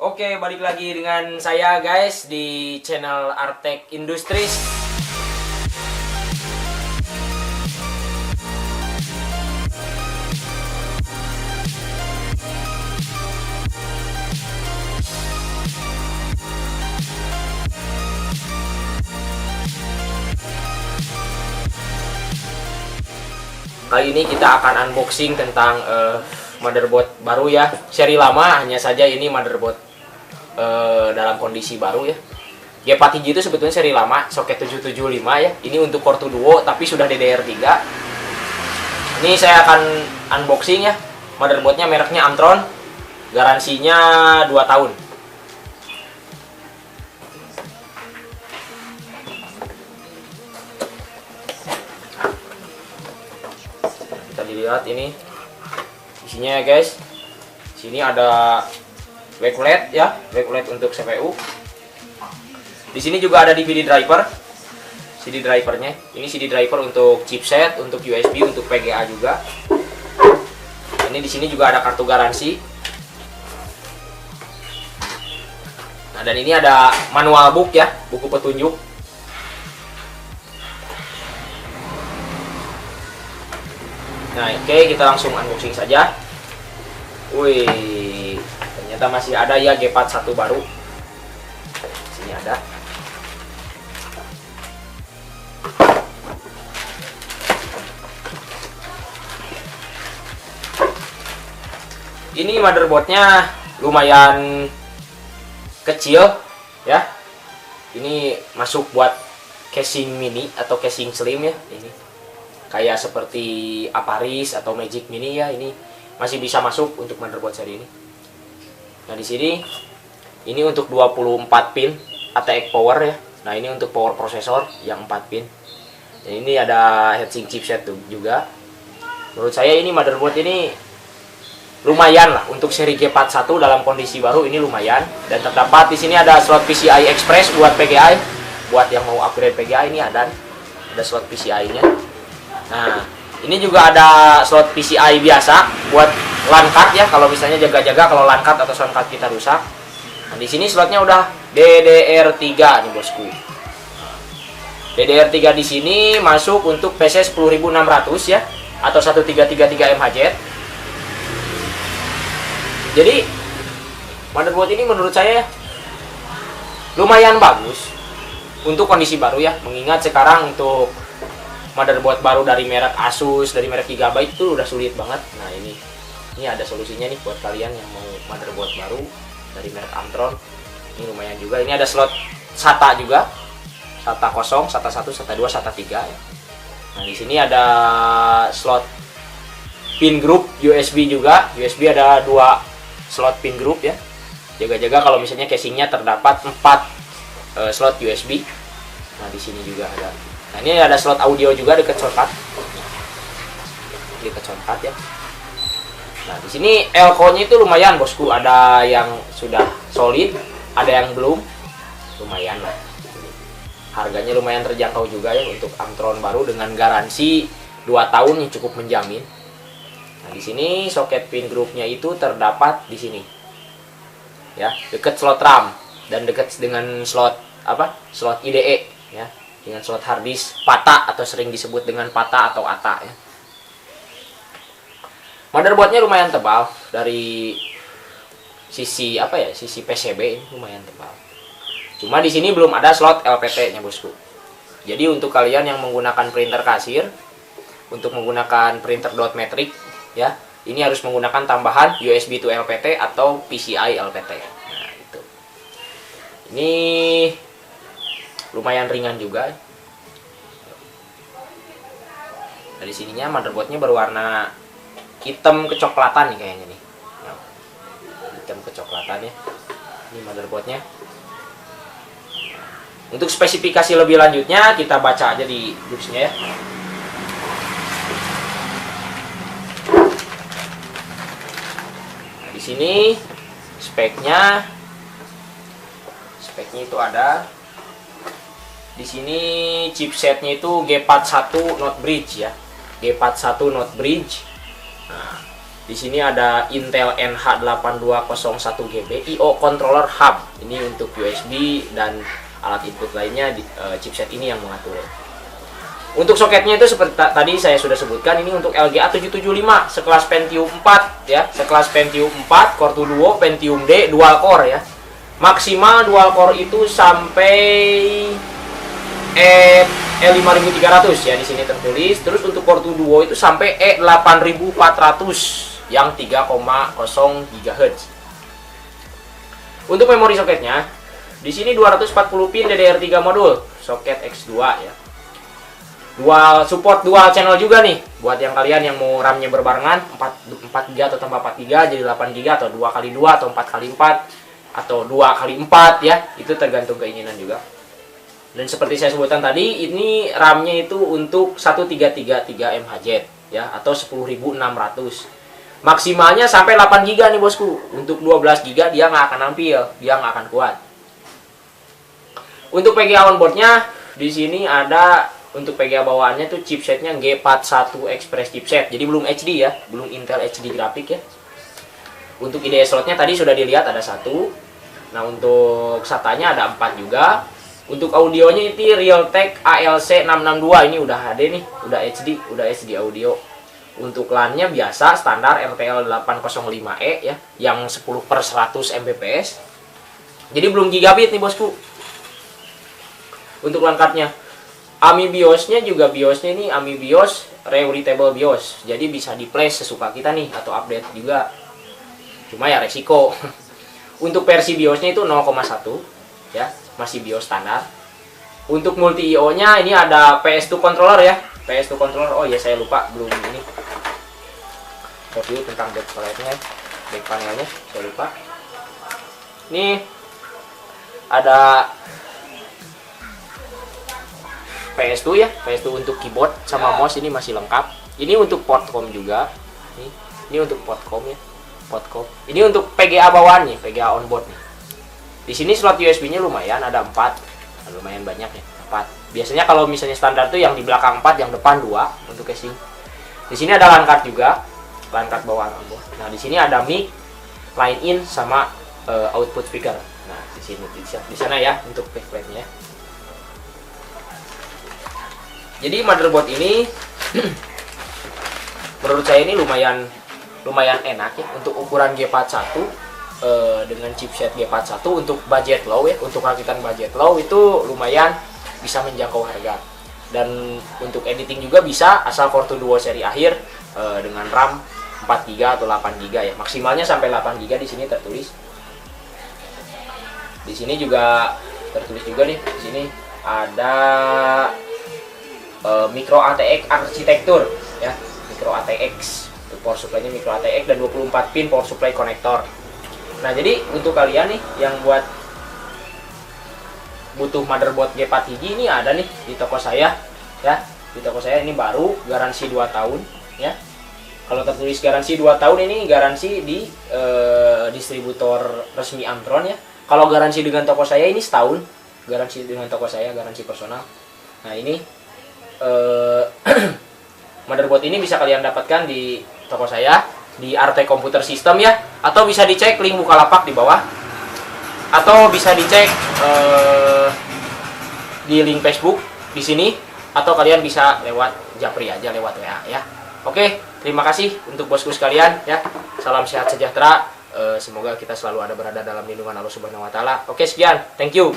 Oke, balik lagi dengan saya guys di channel Artek Industries. Kali ini kita akan unboxing tentang motherboard baru ya, seri lama, hanya saja ini motherboard dalam kondisi baru ya. G4 hiji itu sebetulnya seri lama, soket 775 ya. Ini untuk Core 2 Duo tapi sudah DDR3. Ini saya akan unboxing ya. Motherboardnya mereknya Antron. Garansinya 2 tahun. Kita dilihat ini isinya ya guys. Sini ada backlight ya, backlight untuk CPU. Di sini juga ada DVD driver, CD drivernya. Ini CD driver untuk chipset, untuk USB, untuk PGA juga. Ini di sini juga ada kartu garansi. Nah, dan ini ada manual book ya, buku petunjuk. Nah, oke, kita langsung unboxing saja. Wih, ternyata masih ada ya G4 1 baru. Sini ada. Ini motherboardnya lumayan kecil ya. Ini masuk buat casing mini atau casing slim ya. Ini kayak seperti Aparis atau Magic Mini ya, ini masih bisa masuk untuk motherboard seri ini. Nah, di sini ini untuk 24 pin ATX power ya. Nah, ini untuk power prosesor yang 4 pin. Dan ini ada heatsink chipset tuh juga. Menurut saya ini motherboard ini lumayan lah untuk seri G4 1 dalam kondisi baru, ini lumayan. Dan terdapat di sini ada slot PCI Express buat PGI. Buat yang mau upgrade PGI ini ada slot PCI-nya. Nah, ini juga ada slot PCI biasa buat LAN card ya, kalau misalnya jaga-jaga kalau LAN card atau sound card kita rusak. Nah, di sini slotnya udah DDR3 nih bosku. DDR3 di sini masuk untuk PC 10600 ya, atau 1333 MHz. Jadi motherboard ini menurut saya lumayan bagus untuk kondisi baru ya, mengingat sekarang untuk motherboard baru dari merek Asus, dari merek Gigabyte itu udah sulit banget. Nah, ini ada solusinya nih buat kalian yang mau motherboard baru dari merek Antron. Ini lumayan juga. Ini ada slot SATA juga. SATA 0, SATA 1, SATA 2, SATA 3 ya. Nah, di sini ada slot pin group USB juga. USB ada 2 slot pin group ya. Jaga-jaga kalau misalnya casingnya terdapat 4 slot USB. Nah, di sini juga ada. Nah, ini ada slot audio juga dekat soundcard. Dekat soundcard ya. Nah, di sini elko-nya itu lumayan bosku, ada yang sudah solid, ada yang belum. Lumayan lah. Harganya lumayan terjangkau juga ya untuk Antron baru dengan garansi 2 tahun yang cukup menjamin. Nah, di sini soket pin groupnya itu terdapat di sini. Ya, dekat slot RAM dan dekat dengan slot slot IDE ya. Dengan slot harddisk PATA atau sering disebut dengan PATA atau ATA ya. Motherboardnya lumayan tebal dari sisi sisi PCB ini lumayan tebal. Cuma di sini belum ada slot LPT-nya bosku. Jadi untuk kalian yang menggunakan printer kasir, untuk menggunakan printer dot matrix ya, ini harus menggunakan tambahan USB to LPT atau PCI LPT. Nah, itu. Ini lumayan ringan juga. Dari sininya motherboardnya berwarna hitam kecoklatan nih kayaknya nih. Nah, hitam kecoklatan ya. Ini motherboardnya. Untuk spesifikasi lebih lanjutnya kita baca aja di boxnya ya. Nah, di sini speknya itu ada. Di sini chipsetnya itu G41 Not Bridge ya. G41 Not Bridge. Nah, Di sini ada Intel NH8201GB IO controller hub. Ini untuk USB dan alat input lainnya, chipset ini yang mengatur. Untuk soketnya itu seperti tadi saya sudah sebutkan, ini untuk LGA 775 sekelas Pentium 4 ya, sekelas Pentium 4 Core 2 Duo Pentium D dual core ya. Maksimal dual core itu sampai E5300 ya, di sini tertulis. Terus untuk Core 2 Duo itu sampai E8400 yang 3,0 GHz. Untuk memori soketnya, di sini 240 pin DDR3 modul, soket X2 ya. Support dual channel juga nih, buat yang kalian yang mau RAM-nya berbarengan 4 GB atau tambah 4 GB jadi 8 GB, atau 2x2 atau 4x4 atau 2x4 ya, itu tergantung keinginan juga. Dan seperti saya sebutkan tadi, ini RAM-nya itu untuk 1333 MHz ya, atau 10.600. Maksimalnya sampai 8 GB nih bosku. Untuk 12 GB dia nggak akan nampil, dia nggak akan kuat. Untuk PGA onboardnya, di sini ada untuk PGA bawaannya tuh chipsetnya G41 Express chipset. Jadi belum HD ya, belum Intel HD grafik ya. Untuk IDE slotnya tadi sudah dilihat ada 1. Nah untuk SATA-nya ada 4 juga. Untuk audionya itu Realtek ALC662, ini udah HD nih, udah HD audio. Untuk LAN-nya biasa standar RTL 805E ya, yang 10/100 Mbps. Jadi belum gigabit nih bosku. Untuk LAN card-nya, AMI BIOS-nya juga, BIOS-nya ini AMI BIOS Rewritable BIOS. Jadi bisa di-flash sesuka kita nih, atau update juga. Cuma ya resiko. Untuk versi BIOS-nya itu 0,1 ya, masih BIOS standar. Untuk multi IO-nya ini ada PS2 controller ya. PS2 controller, oh ya saya lupa belum ini review tentang back panelnya, saya lupa. Ini ada PS2 ya, PS2 untuk keyboard sama mouse ini masih lengkap. Ini untuk port com juga. Ini untuk port com ya, port com. Ini untuk PGA bawaan nih, PGA onboard nih. Di sini slot USB-nya lumayan, ada 4. Lumayan banyak ya, 4. Biasanya kalau misalnya standar tuh yang di belakang 4, yang depan 2 untuk casing. Di sini ada LAN card juga, LAN card bawaan onboard. Nah, di sini ada mic, line in sama output speaker. Nah, di sini di sana ya untuk backplate-nya. Jadi motherboard ini menurut saya ini lumayan enak ya untuk ukuran G41 dengan chipset G41 untuk budget low ya, untuk rakitan budget low itu lumayan bisa menjangkau harga. Dan untuk editing juga bisa asal Core 2 Duo seri akhir dengan RAM 4 GB atau 8 GB ya. Maksimalnya sampai 8 GB di sini tertulis. Di sini juga tertulis juga nih. Di sini ada micro ATX arsitektur ya, micro ATX. Untuk power supply-nya micro ATX dan 24 pin power supply konektor. Nah, jadi untuk kalian nih yang butuh motherboard G4 hiji ini ada nih di toko saya ya. Di toko saya ini baru, garansi 2 tahun ya. Kalau tertulis garansi 2 tahun ini garansi di distributor resmi Amtron ya. Kalau garansi dengan toko saya ini setahun. Garansi dengan toko saya, garansi personal. Nah, ini motherboard ini bisa kalian dapatkan di toko saya di Arte Computer System ya, atau bisa dicek link Bukalapak di bawah, atau bisa dicek di link Facebook di sini, atau kalian bisa lewat Japri aja, lewat WA ya. Oke, terima kasih untuk bosku sekalian ya. Salam sehat sejahtera. Semoga kita selalu berada dalam lindungan Allah Subhanahu wa taala. Oke, sekian. Thank you.